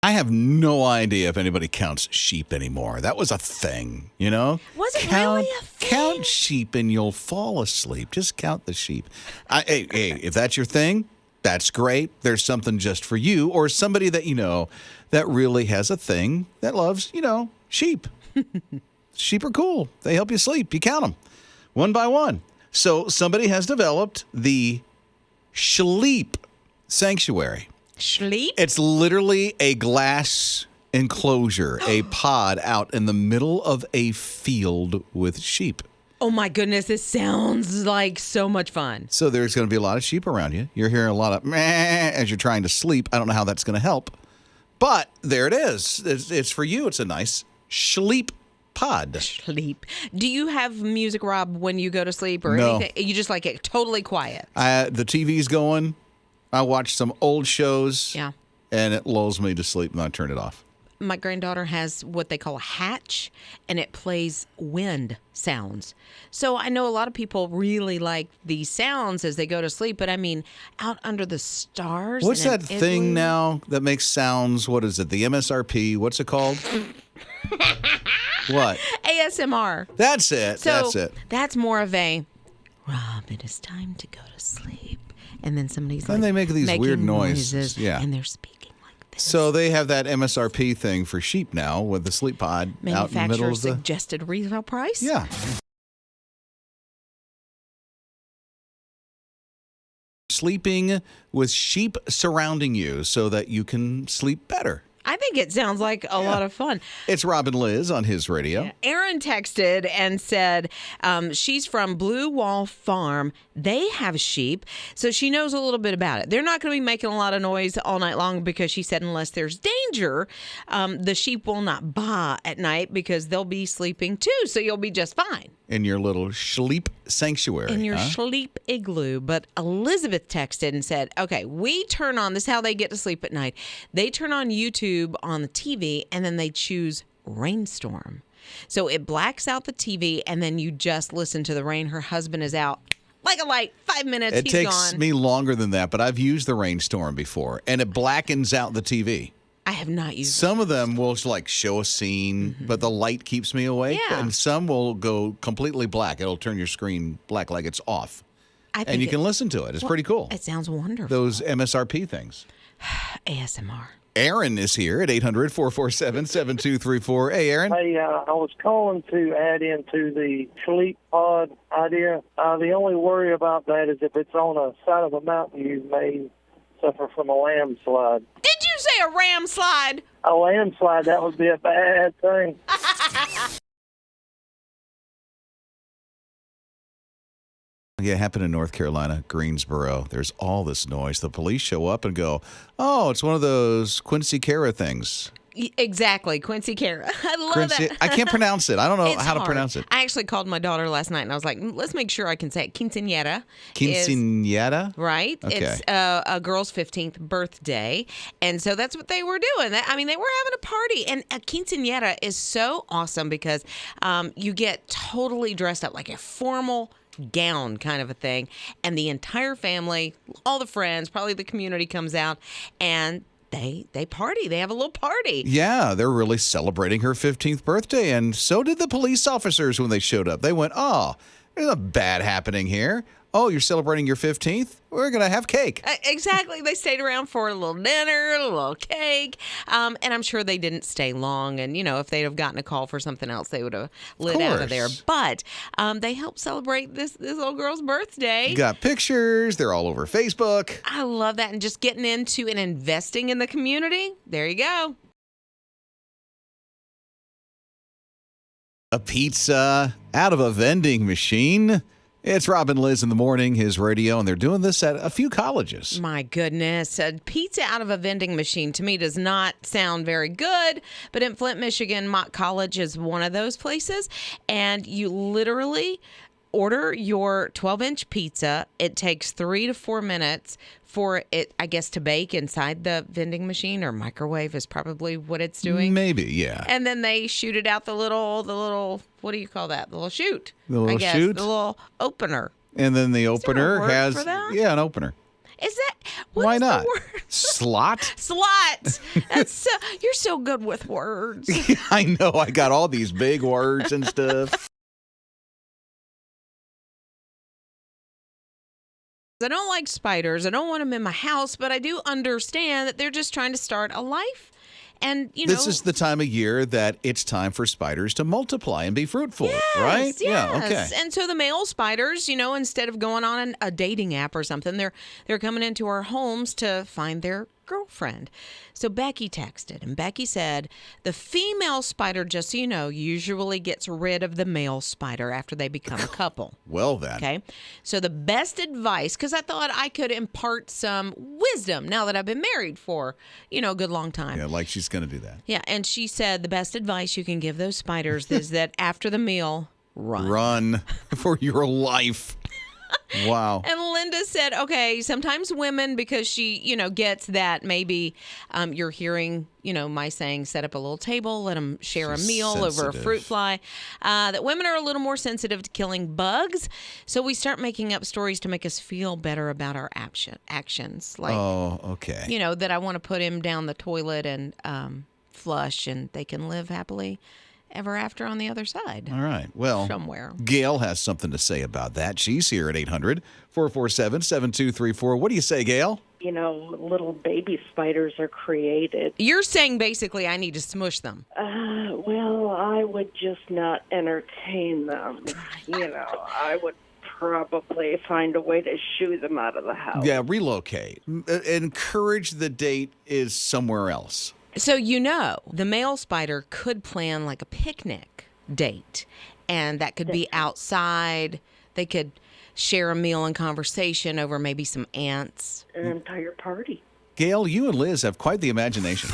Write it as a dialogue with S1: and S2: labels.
S1: I have no idea if anybody counts sheep anymore. That was a thing, you know?
S2: Was it really a thing?
S1: Count sheep and you'll fall asleep. Just count the sheep. Hey, if that's your thing, that's great. There's something just for you or somebody that you know that really has a thing that loves, sheep. Sheep are cool. They help you sleep. You count them one by one. So somebody has developed the SHLEEP sanctuary.
S2: SHLEEP?
S1: It's literally a glass enclosure, a pod out in the middle of a field with sheep.
S2: Oh my goodness, this sounds like so much fun.
S1: So there's going to be a lot of sheep around you. You're hearing a lot of meh as you're trying to sleep. I don't know how that's going to help. But there it is. It's for you. It's a nice SHLEEP pod.
S2: SHLEEP. Do you have music, Rob, when you go to sleep or
S1: No.
S2: anything? You just like it totally quiet?
S1: The TV's going. I watch some old shows.
S2: Yeah.
S1: And it lulls me to sleep and I turn it off.
S2: My granddaughter has what they call a hatch, and it plays wind sounds. So I know a lot of people really like these sounds as they go to sleep, but I mean, out under the stars.
S1: What's
S2: in
S1: that
S2: an
S1: thing
S2: igloo?
S1: now that makes sounds? What is it? The MSRP? What's it called? What?
S2: ASMR.
S1: That's it.
S2: So
S1: That's it.
S2: that's more of a, Rob, it is time to go to sleep. And then somebody's
S1: Then
S2: like
S1: they make these
S2: making
S1: weird noises. Yeah.
S2: And they're speaking like this.
S1: So they have that MSRP thing for sheep now with the sleep pod out in the middle of the...
S2: suggested retail price?
S1: Yeah. Sleeping with sheep surrounding you so that you can sleep better.
S2: I think it sounds like a lot of fun.
S1: It's Rob and Liz on his radio.
S2: Erin texted and said she's from Blue Wall Farm. They have sheep, so she knows a little bit about it. They're not going to be making a lot of noise all night long because she said unless there's danger, the sheep will not baa at night because they'll be sleeping too, so you'll be just fine.
S1: In your little SHLEEP sanctuary.
S2: In your SHLEEP igloo. But Elizabeth texted and said, okay, we turn on, this is how they get to sleep at night. They turn on YouTube on the TV and then they choose rainstorm. So it blacks out the TV and then you just listen to the rain. Her husband is out like a light, 5 minutes,
S1: It
S2: he's
S1: takes
S2: gone.
S1: me longer than that, but I've used the rainstorm before, and it blackens out the TV.
S2: I have not used
S1: Some of them will like show a scene, but the light keeps me awake.
S2: Yeah.
S1: And some will go completely black. It'll turn your screen black like it's off.
S2: I think
S1: And you can listen to it. It's pretty cool.
S2: It sounds wonderful.
S1: Those MSRP things.
S2: ASMR.
S1: Aaron is here at 800-447-7234. Hey, Aaron.
S3: Hey, I was calling to add into the SHLEEP pod idea. The only worry about that is if it's on a side of a mountain, you may suffer from a landslide.
S2: Did you say a ram slide?
S3: A landslide, that would be a bad thing.
S1: Yeah, it happened in North Carolina, Greensboro. There's all this noise. The police show up and go, oh, it's one of those QUINCENERA things.
S2: Exactly, QUINCENERA. I love that.
S1: I can't pronounce it. I don't know
S2: It's
S1: how to
S2: hard.
S1: pronounce it.
S2: I actually called my daughter last night, and I was like, let's make sure I can say it. Quinceañera.
S1: Quinceañera?
S2: Right?
S1: Okay.
S2: It's a girl's 15th birthday. And so that's what they were doing. They were having a party. And a quinceañera is so awesome because you get totally dressed up like a formal gown kind of a thing. And the entire family, all the friends, probably the community comes out, and they party. They have a little party.
S1: Yeah, they're really celebrating her 15th birthday, and so did the police officers when they showed up. They went, oh, there's nothing bad happening here. Oh, you're celebrating your 15th? We're going to have cake.
S2: Exactly. They stayed around for a little dinner, a little cake, and I'm sure they didn't stay long. And, if they'd have gotten a call for something else, they would have lit out of there. But they helped celebrate this little girl's birthday.
S1: You got pictures. They're all over Facebook.
S2: I love that. And just getting into and investing in the community. There you go.
S1: A pizza out of a vending machine. It's Rob and Liz in the morning, his radio, and they're doing this at a few colleges.
S2: My goodness. A pizza out of a vending machine to me does not sound very good, but in Flint, Michigan, Mott College is one of those places, and you literally order your 12-inch pizza. It takes 3 to 4 minutes for it, I guess, to bake inside the vending machine, or microwave is probably what it's doing.
S1: Maybe, yeah.
S2: And then they shoot it out the little, what do you call that? The little chute.
S1: The little chute?
S2: The little opener.
S1: And then the
S2: there a
S1: opener
S2: word
S1: has,
S2: for that?
S1: yeah, an opener.
S2: Is that what
S1: Why
S2: is
S1: not?
S2: the word?
S1: Slot?
S2: Slot. You're so good with words.
S1: I know. I got all these big words and stuff.
S2: I don't like spiders. I don't want them in my house, but I do understand that they're just trying to start a life. And,
S1: This is the time of year that it's time for spiders to multiply and be fruitful, right?
S2: Yes.
S1: Yeah, okay.
S2: And so the male spiders, instead of going on a dating app or something, they're coming into our homes to find their girlfriend. So Becky texted, and Becky said, the female spider, just so you know, usually gets rid of the male spider after they become a couple.
S1: Well, then.
S2: Okay. So the best advice, because I thought I could impart some wisdom now that I've been married for, a good long time.
S1: Yeah, like she's going to do that.
S2: Yeah. And she said the best advice you can give those spiders is that after the meal, run.
S1: Run for your life. Wow.
S2: And Linda said, okay, sometimes women, because she, gets that maybe you're hearing, my saying, set up a little table, let them share
S1: She's
S2: a meal over a
S1: sensitive.
S2: fruit fly, that women are a little more sensitive to killing bugs. So we start making up stories to make us feel better about our actions. Like,
S1: Oh, okay.
S2: that I want to put him down the toilet and flush, and they can live happily ever after on the other side.
S1: All right. Well,
S2: somewhere.
S1: Gail has something to say about that. She's here at 800-447-7234. What do you say, Gail?
S4: Little baby spiders are created.
S2: You're saying basically I need to smush them.
S4: Well, I would just not entertain them. I would probably find a way to shoo them out of the house.
S1: Yeah, relocate. Encourage the date is somewhere else.
S2: So, the male spider could plan like a picnic date, and that could be outside. They could share a meal and conversation over maybe some ants.
S4: An entire party.
S1: Gail, you and Liz have quite the imagination.